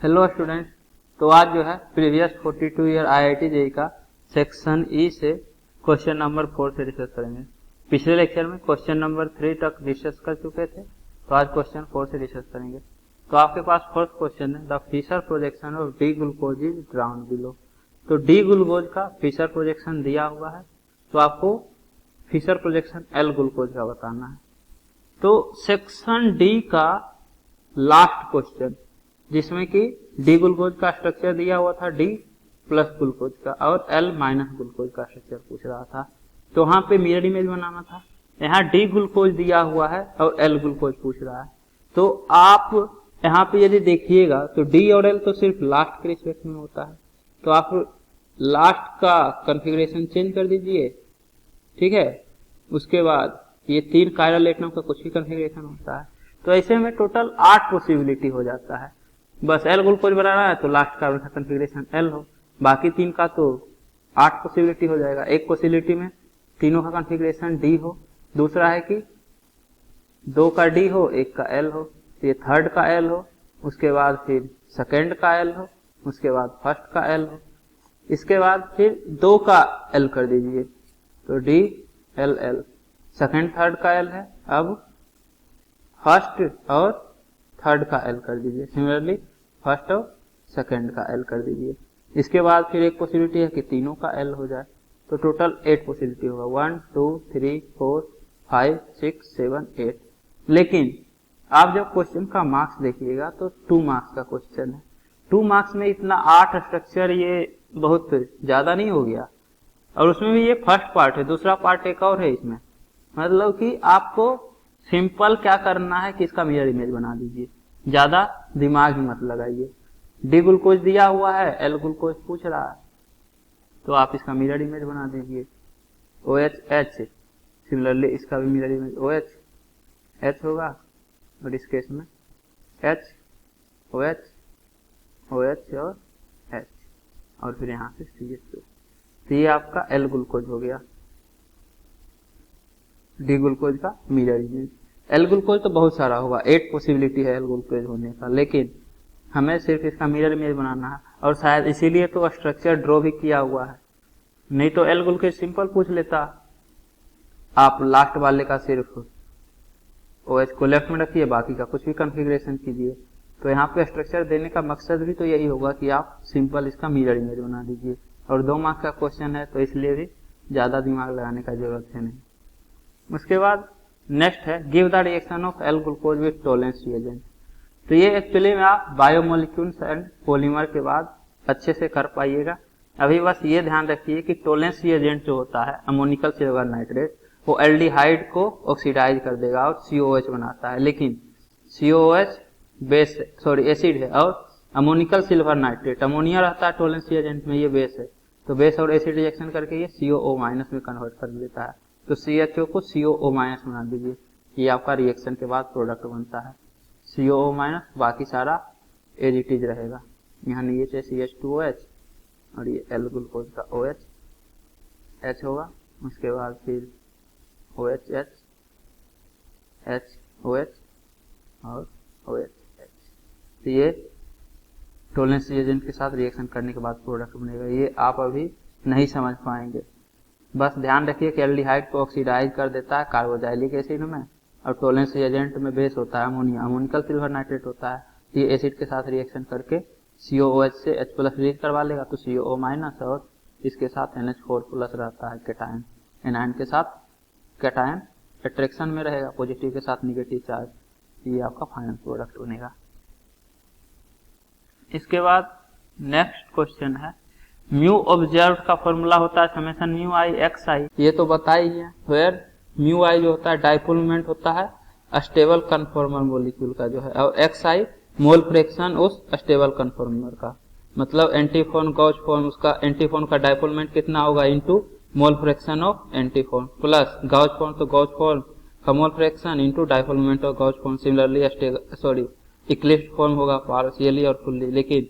Hello students. तो आज जो है प्रीवियस 42 ईयर आईआईटी जेईई का सेक्शन ई से क्वेश्चन नंबर 4 से डिस्कस करेंगे। पिछले लेक्चर में क्वेश्चन नंबर 3 तक डिस्कस कर चुके थे, तो आज क्वेश्चन 4 से डिस्कस करेंगे। तो आपके पास फर्स्ट क्वेश्चन है, the Fischer projection of D glucose is drawn below. तो डी ग्लूकोज का फिशर प्रोजेक्शन दिया हुआ है, तो आपको फिशर प्रोजेक्शन एल ग्लूकोज का बताना है। तो सेक्शन डी का लास्ट क्वेश्चन, जिसमें कि डी ग्लूकोज का स्ट्रक्चर दिया हुआ था डी प्लस ग्लूकोज का और एल माइनस ग्लूकोज का स्ट्रक्चर पूछ रहा था, तो वहां पे मिरर इमेज बनाना था। यहाँ डी ग्लूकोज दिया हुआ है और एल ग्लूकोज पूछ रहा है। तो आप यहाँ पे यदि देखिएगा तो डी और एल तो सिर्फ लास्ट के रिस्पेक्ट में होता है, तो आप लास्ट का कॉन्फ़िगरेशन चेंज कर दीजिए, ठीक है। उसके बाद ये 3 कायरल एटम का कुछ भी कॉन्फ़िगरेशन होता है, तो ऐसे में टोटल 8 पॉसिबिलिटी हो जाता है। बस एल ग्लूकोज बनाना है तो लास्ट कार्बन का कॉन्फ़िगरेशन एल हो, बाकी 3 का तो 8 पॉसिबिलिटी हो जाएगा। एक पॉसिबिलिटी में तीनों का कॉन्फ़िगरेशन डी हो, दूसरा है कि 2 का डी हो 1 का एल हो, ये थर्ड का एल हो, उसके बाद फिर सेकेंड का एल हो, उसके बाद फर्स्ट का एल हो, इसके बाद फिर 2 का एल कर दीजिए, तो D L L second third का एल है। अब फर्स्ट और थर्ड का एल कर दीजिए, सिमिलरली फर्स्ट और सेकेंड का एल कर दीजिए। इसके बाद फिर एक पॉसिबिलिटी है कि तीनों का एल हो जाए, तो टोटल 8 पॉसिबिलिटी होगा, 1 2 3 4 5 6 7 8। लेकिन आप जब क्वेश्चन का मार्क्स देखिएगा तो 2 मार्क्स का क्वेश्चन है। 2 मार्क्स में इतना 8 स्ट्रक्चर, ये बहुत ज्यादा नहीं हो गया? और उसमें भी ये फर्स्ट पार्ट है, दूसरा पार्ट एक और है इसमें। मतलब कि आपको सिंपल क्या करना है कि इसका मिरर इमेज बना दीजिए, ज्यादा दिमाग ही मत लगाइए। डी ग्लूकोज दिया हुआ है, एल ग्लूकोज पूछ रहा है, तो आप इसका मिरर इमेज बना दीजिए OH H। सिमिलरली इसका भी मिरर इमेज OH H होगा, और इस केस में H OH OH और H, और फिर यहाँ से CH2। तो ये आपका एल ग्लूकोज हो गया, डी ग्लूकोज का मिरर इमेज। एल ग्लूकोज तो बहुत सारा होगा, 8 पॉसिबिलिटी है एल ग्लूकोज होने का, लेकिन हमें सिर्फ इसका मिरर इमेज बनाना है, और शायद इसीलिए तो स्ट्रक्चर ड्रॉ भी किया हुआ है, नहीं तो एल ग्लूकोज सिंपल पूछ लेता। आप लास्ट वाले का सिर्फ OH को लेफ्ट में रखिए, बाकी का कुछ भी कॉन्फ़िगरेशन कीजिए। तो यहाँ पे स्ट्रक्चर देने का मकसद भी तो यही होगा कि आप सिंपल इसका मिरर इमेज बना दीजिए, और 2 मार्क्स का क्वेश्चन है, तो इसलिए भी ज्यादा दिमाग लगाने का जरूरत है नहीं। उसके बाद नेक्स्ट है, give the reaction of L glucose with Tollens reagent. तो ये एक्चुअली में आप बायोमोलिक्यूल्स एंड पॉलीमर के बाद अच्छे से कर पाइएगा। अभी बस ये ध्यान रखिए कि टोलेंस रिएजेंट जो होता है अमोनिकल सिल्वर नाइट्रेट, वो एल्डिहाइड को ऑक्सीडाइज कर देगा और COH बनाता है, लेकिन COH बेस एसिड है, और अमोनिकल सिल्वर नाइट्रेट अमोनिया रहता है टोलेंस रिएजेंट में, ये बेस है, तो बेस और एसिड रिएक्शन करके ये COO- में कन्वर्ट कर देता है। तो CHO को COO- बना दीजिए, ये आपका रिएक्शन के बाद प्रोडक्ट बनता है। COO-, बाकी सारा एज इट इज रहेगा। यहाँ नीचे CH2OH और ये एल ग्लूकोज का OH H होगा, उसके बाद फिर OH H H OH और OH H। तो ये टोलेंस रिएजेंट के साथ रिएक्शन करने के बाद प्रोडक्ट बनेगा। ये आप अभी नहीं समझ पाएंगे, बस ध्यान रखिए कि एल्डिहाइड को ऑक्सीडाइज कर देता है कार्बोक्सिलिक एसिड में, और टोलेंस रिएजेंट में बेस होता है अमोनिया, अमोनिकल सिल्वर नाइट्रेट होता है। ये एसिड के साथ रिएक्शन करके COOH से H+ रिलीज करवा लेगा, तो COO-, और इसके साथ NH4+ रहता है कैटायन, एनायन के साथ कैटायन अट्रैक्शन में रहेगा, पॉजिटिव के साथ नेगेटिव चार्ज। ये आपका फाइनल प्रोडक्ट बनेगा। इसके बाद नेक्स्ट क्वेश्चन है, म्यू ऑब्जर्व का फॉर्मूला होता है समेशन म्यू आई एक्स आई, ये तो बता ही है। वेयर म्यू आई जो होता है डाइपोल मोमेंट होता है स्टेबल कन्फॉर्मर मॉलिक्यूल का जो है, और एक्स आई मोल फ्रैक्शन उस स्टेबल कन्फॉर्मर का, मतलब एंटीफोन गॉस फॉर्म, उसका एंटीफोन का डाइपोल मोमेंट कितना होगा into mole fraction of anti form, plus gauche form तो गॉस फॉर्म का mole fraction into dipole moment of gauche form. Similarly eclipsed form होगा पार्शियली और फुल्ली, लेकिन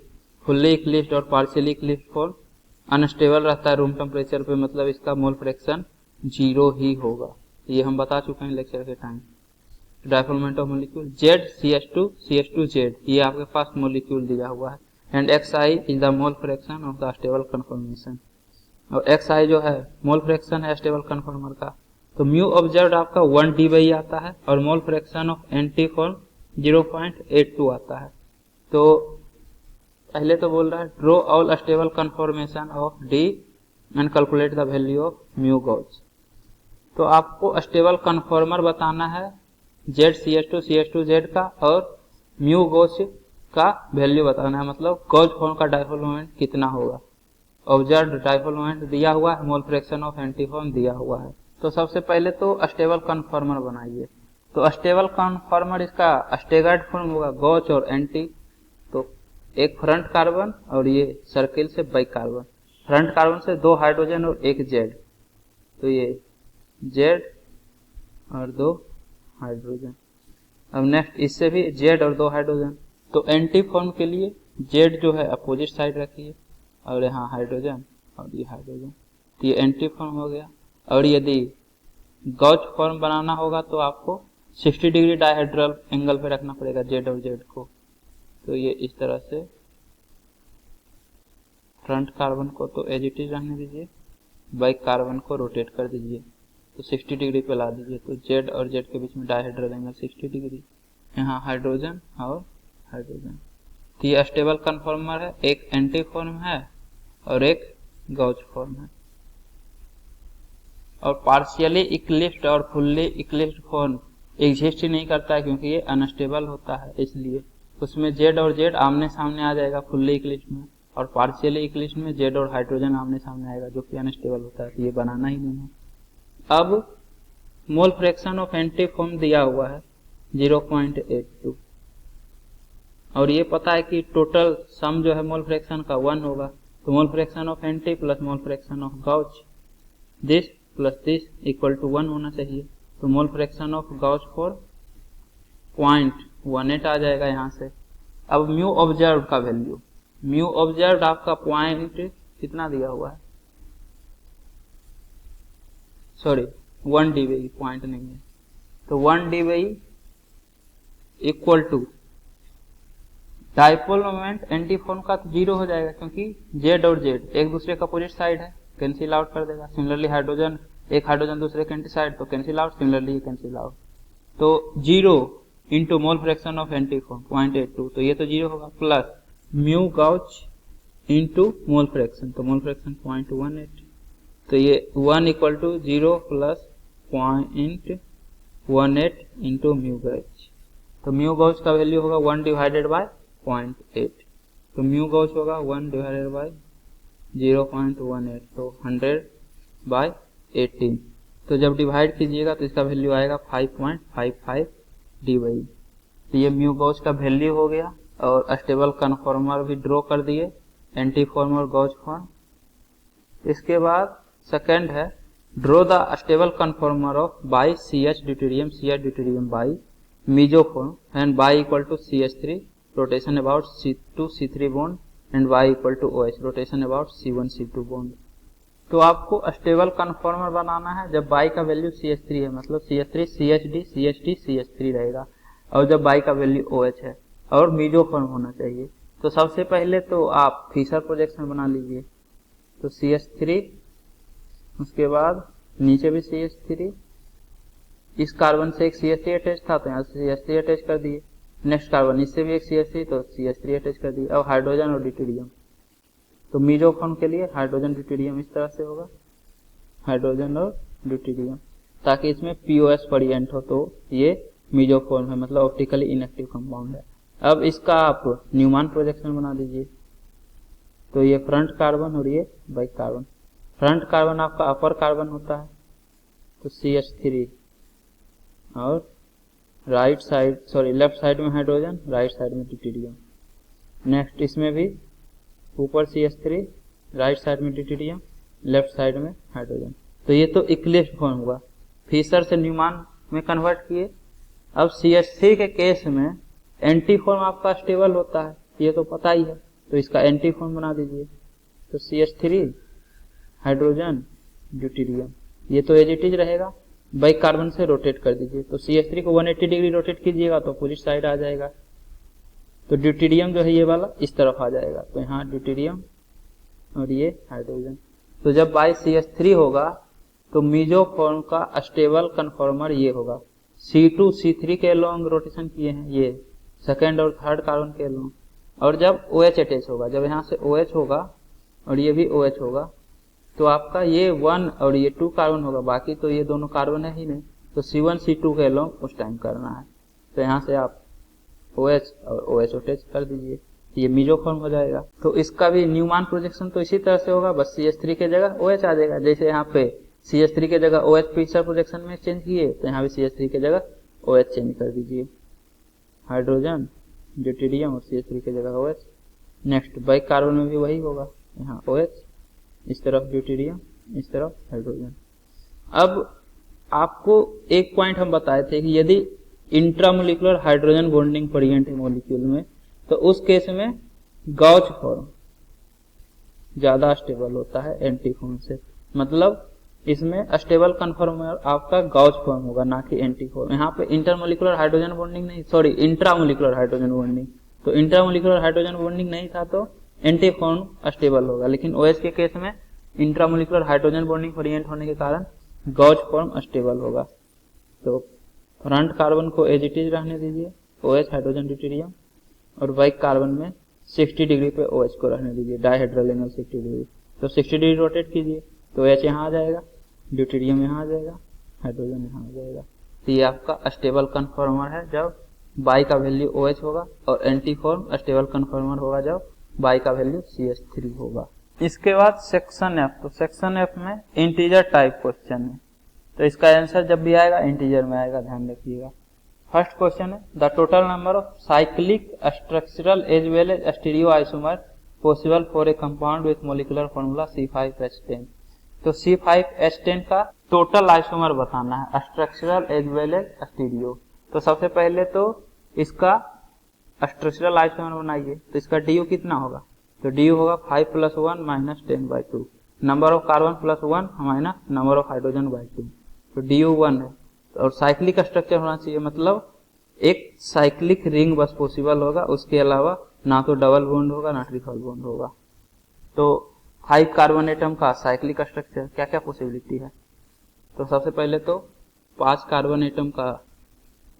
फुल्ली इक्लिप्स्ड और पार्शियली इक्लिप्स्ड फॉर्म अनस्टेबल रहता है रूम टेम्परेचर पे, मतलब इसका मोल फ्रैक्शन 0 ही होगा। ये हम बता चुके हैं लेक्चर के time. Dipole moment of molecule. Z CH2 Z, ये आपके पास मॉलिक्यूल दिया हुआ है। And XI is the mole fraction of the stable conformation, और XI जो है मोल फ्रैक्शन है स्टेबल कन्फॉर्मर का। तो म्यू ऑब्जर्व्ड आपका 1D आता है और मोल फ्रैक्शन ऑफ एंटी फॉर्म 0.82 आता है। तो पहले तो बोल रहा है draw all stable conformation of D and calculate the value of mu gauche. तो आपको स्टेबल कन्फॉर्मर बताना है जेड CH2 जेड का, और म्यू गॉस का वैल्यू बताना है, मतलब गॉस फॉर्म का डायपोल मोमेंट कितना होगा। ऑब्जर्व्ड डायपोल मोमेंट दिया हुआ है, मोल फ्रैक्शन ऑफ एंटीफॉर्म दिया हुआ है। तो सबसे पहले तो स्टेबल कन्फॉर्मर बनाइए। तो स्टेबल कन्फॉर्मर इसका स्टेगर्ड फॉर्म होगा गॉस और एंटी। तो एक फ्रंट कार्बन और ये सर्किल से बाइक कार्बन, फ्रंट कार्बन से 2 हाइड्रोजन और 1 जेड, तो ये जेड और 2 हाइड्रोजन। अब नेक्स्ट इससे भी जेड और 2 हाइड्रोजन। तो एंटी फॉर्म के लिए जेड जो है अपोजिट साइड रखिए, और यहाँ हाइड्रोजन और ये हाइड्रोजन, तो ये एंटी फॉर्म हो गया। और यदि गॉस फॉर्म बनाना होगा तो आपको 60 डिग्री डायहेड्रल एंगल पे रखना पड़ेगा जेड और जेड को। तो ये इस तरह से फ्रंट कार्बन को तो एज इट इज रहने दीजिए, बाइक कार्बन को रोटेट कर दीजिए, तो 60 डिग्री पे ला दीजिए। तो जेड और जेड के बीच में डायहेड्रल एंगल 60 डिग्री। यहाँ हाइड्रोजन और हाइड्रोजन। तो ये स्टेबल कन्फॉर्मर है, एक एंटी फॉर्म है और एक गॉस फॉर्म है। और पार्शियली इक्लिप्स्ड और फुल्ली इक्लिप्स्ड फॉर्म एग्जिस्ट ही नहीं करता है, क्योंकि ये अनस्टेबल होता है, इसलिए उसमें जेड और जेड आमने सामने आ जाएगा फुल्ली इक्लिप्स्ड में, और पार्शियली इक्लिप्स्ड में जेड और हाइड्रोजन आमने सामने आएगा, जो कि अनस्टेबल होता है, तो ये बनाना ही नहीं है। अब मोल फ्रैक्शन ऑफ एंटी फॉर्म दिया हुआ है 0.82, और ये पता है कि टोटल सम जो है मोल फ्रैक्शन का 1 होगा। तो mole fraction of anti plus mole fraction of gauche, this plus this equal to 1 होना चाहिए। तो mole fraction of gauche for 0.18 आ जाएगा यहाँ से। अब म्यू ऑब्जर्व का वैल्यू, म्यू ऑब्जर्व आपका पॉइंट कितना दिया हुआ है, सॉरी 1 dBi, पॉइंट नहीं है। तो 1 dBi equal to dipole moment anti form का तो 0 हो जाएगा, क्योंकि जेड और जेड एक दूसरे का अपोजिट साइड है, कैंसिल आउट कर देगा। सिमिलरली हाइड्रोजन, एक हाइड्रोजन दूसरे के एंटी साइड, तो कैंसिल आउट, सिमिलरली ये कैंसिल आउट। तो 0 into mole fraction of anti form 0.82, तो ये तो 0 होगा, plus mu gauche into mole fraction, तो मोल फ्रैक्शन 0.18, तो ये 1 equal to 0 plus 0.18 into mu gauche. तो म्यू गॉस का वैल्यू होगा 1 डिवाइडेड बाय 0.8, तो म्यू गॉस होगा 1 डिवाइडेड बाय 0.18, तो 100/18। तो जब डिवाइड कीजिएगा तो इसका वैल्यू आएगा 5.55 dBi। तो ये म्यू गॉस का वैल्यू हो गया, और स्टेबल कन्फॉर्मर भी ड्रॉ कर दिए, एंटी फॉर्म और गॉस फॉर्म। इसके बाद सेकंड है draw the stable conformer of by CH deuterium by mesoform and by equal to CH3 rotation about C2 C3 bond and y equal to OH rotation about C1 C2 bond. तो आपको stable conformer बनाना है जब y का value CH3 है, मतलब CH3 CHD CH3 रहेगा, और जब y का वैल्यू OH है, और मीजोफॉर्म होना चाहिए। तो सबसे पहले तो आप फिशर प्रोजेक्शन बना लीजिए। तो CH3, उसके बाद नीचे भी CH3, इस कार्बन से एक CH3 अटैच था तो यहाँ से CH3 अटैच कर दिए। नेक्स्ट कार्बन इससे भी एक CH3, तो CH3 अटैच कर दिए। अब हाइड्रोजन और ड्यूटेरियम, तो मीजोफॉर्म के लिए हाइड्रोजन ड्यूटेरियम इस तरह से होगा, हाइड्रोजन और ड्यूटेरियम, ताकि इसमें POS वेरिएंट हो, तो ये मीजोफॉर्म है, मतलब ऑप्टिकली इनएक्टिव कंपाउंड है। अब इसका आप न्यूमैन प्रोजेक्शन बना दीजिए। तो ये फ्रंट कार्बन और ये बैक कार्बन। फ्रंट कार्बन आपका अपर कार्बन होता है, तो CH3, और right side, sorry left side में हाइड्रोजन, राइट साइड में ड्यूटेरियम। नेक्स्ट इसमें भी ऊपर CH3, राइट साइड में ड्यूटेरियम, लेफ्ट साइड में हाइड्रोजन। तो ये तो इक्लिप्स्ड फॉर्म हुआ, फिशर से न्यूमैन में कन्वर्ट किए। अब CH3 के केस में एंटी फॉर्म आपका स्टेबल होता है, ये तो पता ही है, तो इसका एंटी फॉर्म बना दीजिए। तो CH3 हाइड्रोजन ड्यूटेरियम, ये तो एज इट इज रहेगा, बाइक कार्बन से रोटेट कर दीजिए। तो CH3 को 180 डिग्री रोटेट कीजिएगा तो अपोजिट साइड आ जाएगा। तो ड्यूटेरियम जो है ये वाला इस तरफ आ जाएगा। तो यहाँ ड्यूटेरियम और ये हाइड्रोजन। तो जब बाई CH3 होगा तो मीजो फॉर्म का स्टेबल कन्फॉर्मर ये होगा। C2 C3 के लॉन्ग रोटेशन किए हैं, ये सेकेंड और थर्ड कार्बन के लॉन्ग। और जब OH अटैच होगा, जब यहाँ से OH होगा और ये भी OH होगा, तो आपका ये 1 और ये 2 कार्बन होगा, बाकी तो ये दोनों कार्बन है ही नहीं। तो C1 C2 के लॉन्ग उस टाइम करना है। तो यहाँ से आप OH और OH अटैच कर दीजिए, ये मीजो फॉर्म हो जाएगा। तो इसका भी न्यूमान प्रोजेक्शन तो इसी तरह से होगा, बस CH3 के जगह OH आ जाएगा। जैसे यहाँ पे CH3 के जगह OH पिक्चर प्रोजेक्शन में चेंज किए, तो यहाँ भी CH3 के जगह OH चेंज कर दीजिए। हाइड्रोजन, ड्यूटेरियम और CH3 के जगह OH। नेक्स्ट बाइक कार्बन में भी वही होगा, यहाँ OH, इस तरफ ड्यूटेरियम, इस तरफ हाइड्रोजन। अब आपको एक पॉइंट हम बताए थे कि यदि इंट्रामोलिकुलर हाइड्रोजन बॉन्डिंग प्रेजेंट है मॉलिक्यूल में, तो उस केस में गॉच फॉर्म ज्यादा स्टेबल होता है एंटी फॉर्म से। मतलब इसमें स्टेबल कन्फर्मर आपका गॉच फॉर्म होगा, ना कि एंटी फॉर्म। यहाँ पे इंटरमोलिकुलर हाइड्रोजन बॉन्डिंग नहीं, सॉरी इंट्रामोलिकुलर हाइड्रोजन बॉन्डिंग। तो इंट्रामोलिकुलर हाइड्रोजन बॉन्डिंग नहीं था तो एंटी फॉर्म स्टेबल होगा, लेकिन OH के केस में इंट्रामोलिकुलर हाइड्रोजन बॉन्डिंग प्रेजेंट होने के कारण गॉच फॉर्म स्टेबल होगा। तो फ्रंट कार्बन को एज इट इज रहने दीजिए, OH हाइड्रोजन ड्यूटेरियम, और बाइक कार्बन में 60 डिग्री पे OH को रहने दीजिए, डाइहेड्रल एंगल 60 डिग्री। तो 60 डिग्री रोटेट कीजिए तो OH यहाँ आ जाएगा, ड्यूटेरियम यहाँ आ जाएगा, हाइड्रोजन यहाँ आ जाएगा। तो ये आपका स्टेबल कन्फर्मर है जब बाई का वैल्यू OH होगा, और एंटी फॉर्म स्टेबल कन्फर्मर होगा जब बाई का वैल्यू CH3 होगा। इसके बाद सेक्शन F। तो सेक्शन F में इंटीजर टाइप क्वेश्चन है, तो इसका आंसर जब भी आएगा इंटीजर में आएगा, ध्यान रखिएगा। फर्स्ट क्वेश्चन है the total number of cyclic structural as well as stereo isomer possible for a compound with molecular formula C5H10। तो C5H10 का टोटल आइसोमर बताना है, structural as well as stereo. तो सबसे पहले तो इसका स्ट्रक्चरल आइसोमर बनाइए। तो इसका DU कितना होगा? तो DU होगा 5 + 1 - 10/2, number of carbon + 1 minus number of hydrogen by 2। तो DU 1 है। और साइक्लिक स्ट्रक्चर होना चाहिए, मतलब एक साइक्लिक रिंग बस पॉसिबल होगा, उसके अलावा ना तो डबल बॉन्ड होगा ना ट्रिपल बॉन्ड होगा। तो 5 कार्बन एटम का साइक्लिक स्ट्रक्चर क्या क्या पॉसिबिलिटी है? तो सबसे पहले तो 5 कार्बन एटम का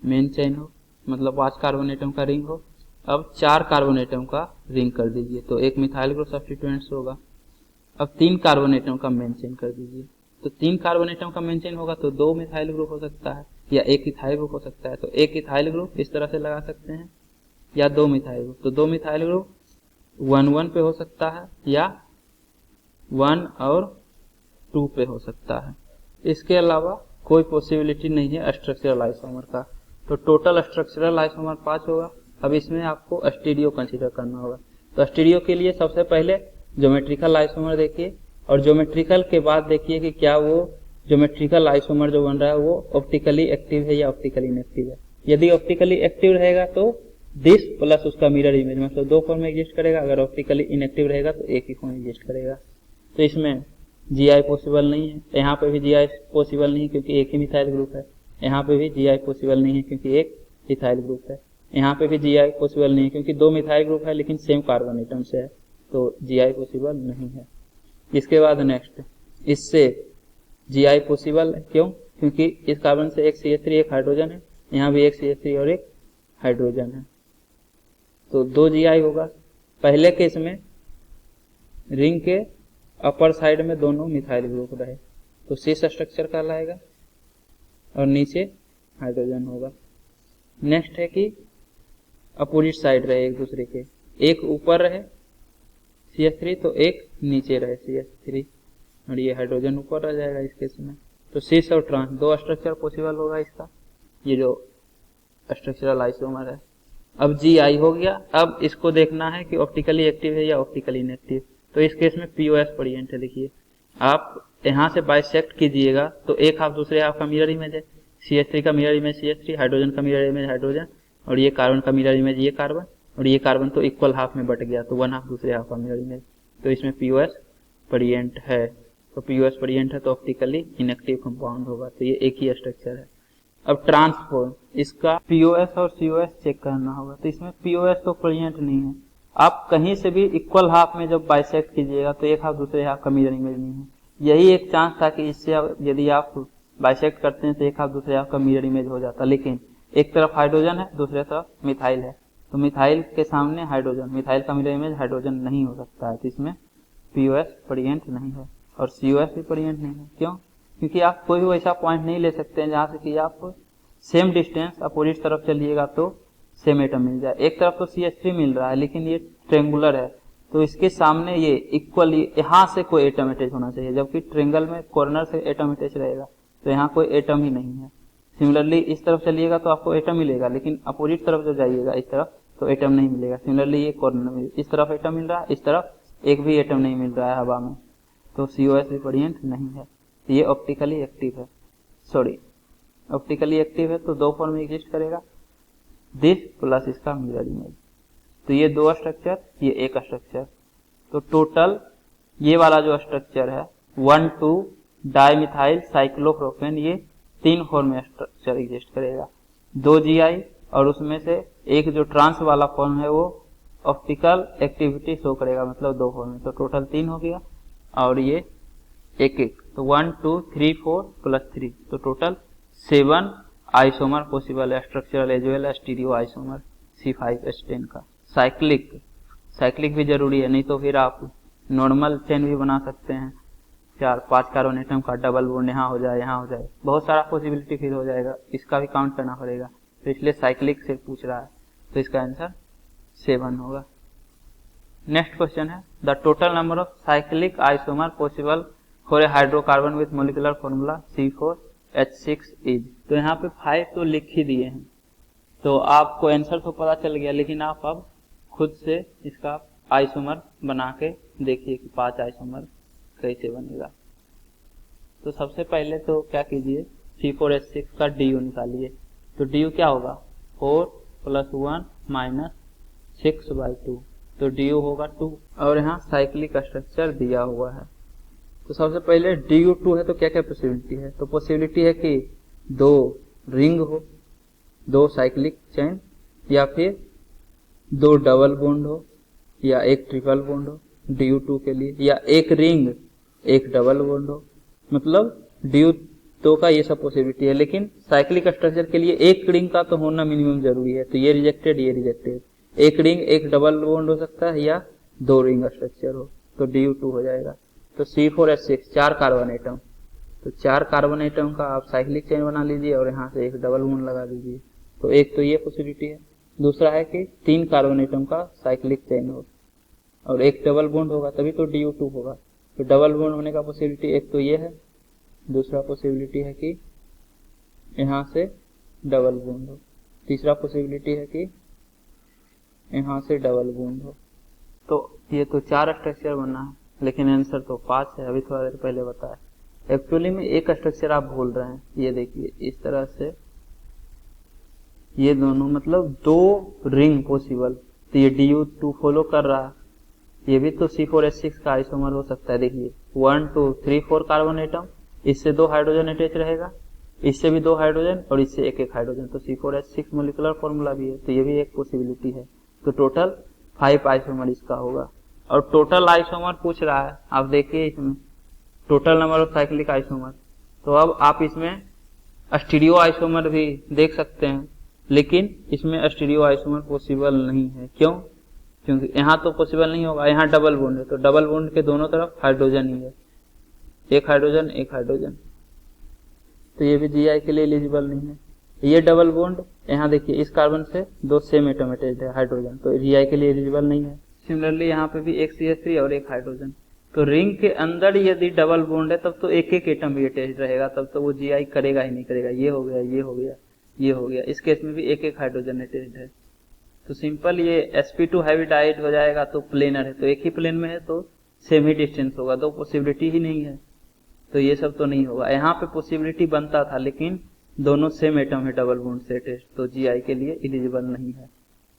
मेन चेन हो, मतलब 5 कार्बन एटम का रिंग हो। अब 4 कार्बन एटम का रिंग कर दीजिए, तो एक मिथाइल ग्रुप सब्स्टिट्यूएंट्स होगा। अब 3 कार्बन एटम का मेन चेन कर दीजिए, तो 3 कार्बन एटम का मेन चेन होगा तो 2 मिथाइल ग्रुप हो सकता है, या 1 इथाइल ग्रुप हो सकता है। तो 1 इथाइल ग्रुप इस तरह से लगा सकते हैं, या 2 मिथाइल ग्रुप। तो 2 मिथाइल ग्रुप 1-1 पे हो सकता है, या 1 और 2 पे हो सकता है। इसके अलावा कोई पॉसिबिलिटी नहीं है स्ट्रक्चरल आइसोमर का। तो टोटल स्ट्रक्चरल आइसोमर 5 होगा। अब इसमें आपको स्टीरियो कंसीडर करना होगा। तो स्टीरियो के लिए सबसे पहले ज्योमेट्रिकल आइसोमर देखिए, और ज्योमेट्रिकल के बाद देखिए कि क्या वो ज्योमेट्रिकल आइसोमर जो बन रहा है वो ऑप्टिकली एक्टिव है या ऑप्टिकली इनएक्टिव है। यदि ऑप्टिकली एक्टिव रहेगा तो दिस प्लस उसका मिरर इमेज, मतलब 2 फॉर्म में एग्जिस्ट करेगा। अगर ऑप्टिकली इनएक्टिव रहेगा तो एक ही फॉर्म एग्जिस्ट करेगा। तो इसमें GI पॉसिबल नहीं है, यहाँ पे भी GI पॉसिबल नहीं है क्योंकि एक ही मिथाइल ग्रुप है। यहाँ पे भी GI पॉसिबल नहीं है क्योंकि एक इथाइल ग्रुप है। यहाँ पे भी GI पॉसिबल नहीं है क्योंकि 2 मिथाइल ग्रुप है लेकिन सेम कार्बन एटम से है, तो GI पॉसिबल नहीं है। इसके बाद नेक्स्ट, इससे GI पॉसिबल है, क्यों? क्योंकि इस कार्बन से एक CH3 एक हाइड्रोजन है, यहाँ भी एक CH3 और एक हाइड्रोजन है, तो 2 GI होगा। पहले केस में रिंग के अपर साइड में दोनों मिथाइल ग्रुप रहे तो सिस स्ट्रक्चर कहलाएगा, और नीचे हाइड्रोजन होगा। नेक्स्ट है कि अपोजिट साइड रहे एक दूसरे के, एक ऊपर रहे CH3 तो एक नीचे रहे CH3, और ये हाइड्रोजन ऊपर रह जाएगा इस केस में। तो सिस और ट्रांस 2 स्ट्रक्चर पॉसिबल होगा इसका, ये जो स्ट्रक्चरल आइसोमर है। अब GI हो गया। अब इसको देखना है कि ऑप्टिकली एक्टिव है या ऑप्टिकली इनएक्टिव। तो इस केस में POS प्रेजेंट है। देखिए आप यहाँ से बाइसेक्ट कीजिएगा तो एक हाफ दूसरे हाफ का मिरर इमेज है, CH3 का मिरर इमेज CH3, हाइड्रोजन का मिरर इमेज हाइड्रोजन, और ये कार्बन का मिरर इमेज ये कार्बन, और ये कार्बन तो इक्वल हाफ में बट गया तो 1 हाफ दूसरे हाफ का मिरर इमेज। तो इसमें POS प्रेजेंट है। तो पीओएस प्रेजेंट है तो ऑप्टिकली इनएक्टिव कंपाउंड होगा, तो ये एक ही स्ट्रक्चर है। अब ट्रांसफॉर्म, इसका पीओएस और सीओएस चेक करना होगा, तो इसमें पीओएस तो प्रेजेंट नहीं है। आप कहीं से भी इक्वल हाफ में जब बाइसेक्ट कीजिएगा तो एक हाफ दूसरे हाफ का मिरर इमेज नहीं है। यही एक चांस था कि इससे यदि आप बाइसेक्ट करते हैं तो एक हाफ दूसरे हाफ का मिरर इमेज हो जाता, लेकिन एक तरफ हाइड्रोजन है दूसरे तरफ मिथाइल है, तो मिथाइल के सामने हाइड्रोजन, मिथाइल का मिरर इमेज हाइड्रोजन नहीं हो सकता है, तो इसमें पीओएस प्रेजेंट नहीं है और सीओएस भी प्रेजेंट नहीं है। क्यों? क्योंकि आप कोई भी ऐसा पॉइंट नहीं ले सकते हैं जहां से कि आप सेम डिस्टेंस अपोजिट तरफ चलिएगा तो सेम एटम मिल जाए। एक तरफ तो CH3 मिल रहा है लेकिन ये ट्रेंगुलर है, तो इसके सामने ये इक्वली यहाँ से कोई एटम अटैच होना चाहिए, जबकि ट्रेंगल में कॉर्नर से एटम अटैच रहेगा, तो यहाँ कोई एटम ही नहीं है। सिमिलरली इस तरफ चलिएगा तो आपको एटम मिलेगा, लेकिन अपोजिट तरफ जब जाइएगा इस तरफ तो एटम नहीं मिलेगा। सिमिलरली ये कॉर्नर में इस तरफ एटम मिल रहा है, इस तरफ एक भी एटम नहीं मिल रहा है हवा में, तो सीओएस भी प्रेजेंट नहीं है। तो ये ऑप्टिकली एक्टिव है, ऑप्टिकली एक्टिव है तो दो फॉर्म में एग्जिस्ट करेगा, दिस प्लस इसका मिरर इमेज। तो ये दो स्ट्रक्चर, ये एक स्ट्रक्चर, तो टोटल ये वाला जो स्ट्रक्चर है 1,2 डाइमिथाइल साइक्लोप्रोपेन, ये 3 फॉर्म में स्ट्रक्चर एग्जिस्ट करेगा, 2 GI और उसमें से एक जो ट्रांस वाला फॉर्म है वो ऑप्टिकल एक्टिविटी शो करेगा, मतलब 2 फॉर्म में, तो टोटल 3 हो गया और ये एक एक, तो 1 2 3 4 प्लस 3, तो टोटल 7 आइसोमर पॉसिबल है, structural as well stereo isomer C5H10 का। साइक्लिक भी जरूरी है, नहीं तो फिर आप नॉर्मल चेन भी बना सकते हैं, 4-5 कार्बन एटम का डबल बॉन्ड यहाँ हो जाए, बहुत सारा पॉसिबिलिटी फिर हो जाएगा, इसका भी काउंट करना पड़ेगा, तो इसलिए साइक्लिक से पूछ रहा है, तो इसका आंसर 7 होगा। नेक्स्ट क्वेश्चन है the total number of cyclic isomer possible for A hydrocarbon with molecular formula C4H6 is. तो यहाँ पे 5 तो लिख ही दिए हैं, तो आपको आंसर तो पता चल गया, लेकिन आप अब खुद से इसका आइसोमर बना के देखिए कि 5 आइसोमर कैसे बनेगा। तो सबसे पहले तो क्या कीजिए, C4H6 का DU निकालिए, तो DU क्या होगा 4 + 1 - 6/2, तो DU होगा 2, और यहाँ साइक्लिक स्ट्रक्चर दिया हुआ है। तो सबसे पहले DU2 है तो क्या क्या पॉसिबिलिटी है, तो पॉसिबिलिटी है कि 2 रिंग हो, 2 साइक्लिक चेन, या फिर 2 डबल बॉन्ड हो, या एक ट्रिपल बॉन्ड हो DU2 के लिए, या एक रिंग एक डबल बॉन्ड हो, मतलब DU2 का ये सब पॉसिबिलिटी है। लेकिन साइक्लिक स्ट्रक्चर के लिए एक रिंग का तो होना मिनिमम जरूरी है, तो ये रिजेक्टेड, ये रिजेक्टेड। एक रिंग एक डबल बॉन्ड हो सकता है या 2 रिंग स्ट्रक्चर हो, तो DU2 हो जाएगा। तो C4H6 4 कार्बन एटम, तो 4 कार्बन एटम का आप साइक्लिक चेन बना लीजिए और यहाँ से एक डबल बॉन्ड लगा दीजिए, तो एक तो ये पॉसिबिलिटी है। दूसरा है कि 3 कार्बन एटम का साइक्लिक चेन हो और एक डबल बॉन्ड होगा, तभी तो DU2 होगा। तो डबल बॉन्ड होने का पॉसिबिलिटी एक तो ये है, दूसरा पॉसिबिलिटी है कि यहाँ से डबल बॉन्ड हो, तीसरा पॉसिबिलिटी है कि यहाँ से डबल बॉन्ड हो। तो ये तो 4 स्ट्रक्चर बना है, लेकिन आंसर तो 5 है, अभी थोड़ा देर पहले बताया। एक्चुअली में एक स्ट्रक्चर आप भूल रहे हैं, ये देखिए इस तरह से ये दोनों, मतलब 2 रिंग पॉसिबल, तो ये DU2 फॉलो कर रहा है, ये भी तो C4H6 का आइसोमर हो सकता है। देखिए 1 2 3 4 कार्बन एटम, इससे 2 हाइड्रोजन अटैच रहेगा, इससे भी 2 हाइड्रोजन और इससे एक एक हाइड्रोजन, तो C4H6 मोलिकुलर फॉर्मूला भी है, तो ये भी एक पॉसिबिलिटी है। तो टोटल 5 आइसोमर इसका होगा। और टोटल आइसोमर पूछ रहा है, आप देखिए इसमें total number of cyclic isomer, तो अब आप इसमें स्टीरियो आइसोमर भी देख सकते हैं, लेकिन इसमें स्टीरियो आइसोमर पॉसिबल नहीं है। क्यों? क्योंकि यहाँ तो पॉसिबल नहीं होगा, यहाँ डबल बॉन्ड है, तो डबल बॉन्ड के दोनों तरफ हाइड्रोजन ही है, एक हाइड्रोजन एक हाइड्रोजन, तो ये भी GI के लिए एलिजिबल नहीं है। ये डबल बॉन्ड, यहाँ देखिए इस कार्बन से 2 सेम एटम अटैच्ड है हाइड्रोजन, तो GI के लिए एलिजिबल नहीं है। सिमिलरली यहाँ पे भी एक CH3 और एक हाइड्रोजन, तो रिंग के अंदर यदि डबल बॉन्ड है तब तो एक एक एटम भी अटैच्ड रहेगा, तब तो वो GI करेगा ही नहीं करेगा। ये हो गया, ये हो गया, ये हो गया, इस केस में भी एक एक हाइड्रोजन अटैच्ड है, तो सिंपल ये sp2 हैवी डाइड हो जाएगा, तो प्लेनर है, तो एक ही प्लेन में है तो सेम ही डिस्टेंस होगा, तो पॉसिबिलिटी ही नहीं है, तो ये सब तो नहीं होगा। यहाँ पे पॉसिबिलिटी बनता था, लेकिन दोनों सेम एटम है डबल बॉन्ड से अटैच्ड, तो GI के लिए एलिजिबल नहीं है।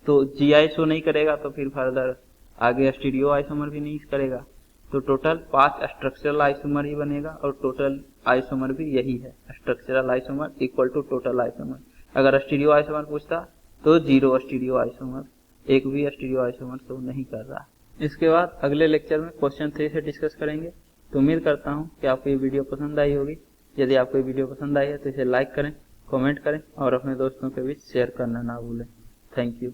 तो GI शो नहीं करेगा तो फिर फर्दर आगे स्टीरियो आइसोमर भी नहीं करेगा, तो टोटल 5 स्ट्रक्चरल आइसोमर ही बनेगा और टोटल आइसोमर भी यही है, structural isomer equal to total isomer. अगर स्टीरियो आइसोमर पूछता तो 0 स्टीरियो आइसोमर, एक भी स्टीरियो आइसोमर शो नहीं कर रहा। इसके बाद अगले लेक्चर में क्वेश्चन 3 से डिस्कस करेंगे। तो उम्मीद करता हूँ कि आपको ये वीडियो पसंद आई होगी। यदि आपको ये वीडियो पसंद आई है तो इसे लाइक करें, कमेंट करें और अपने दोस्तों के बीच शेयर करना ना भूलें। Thank you.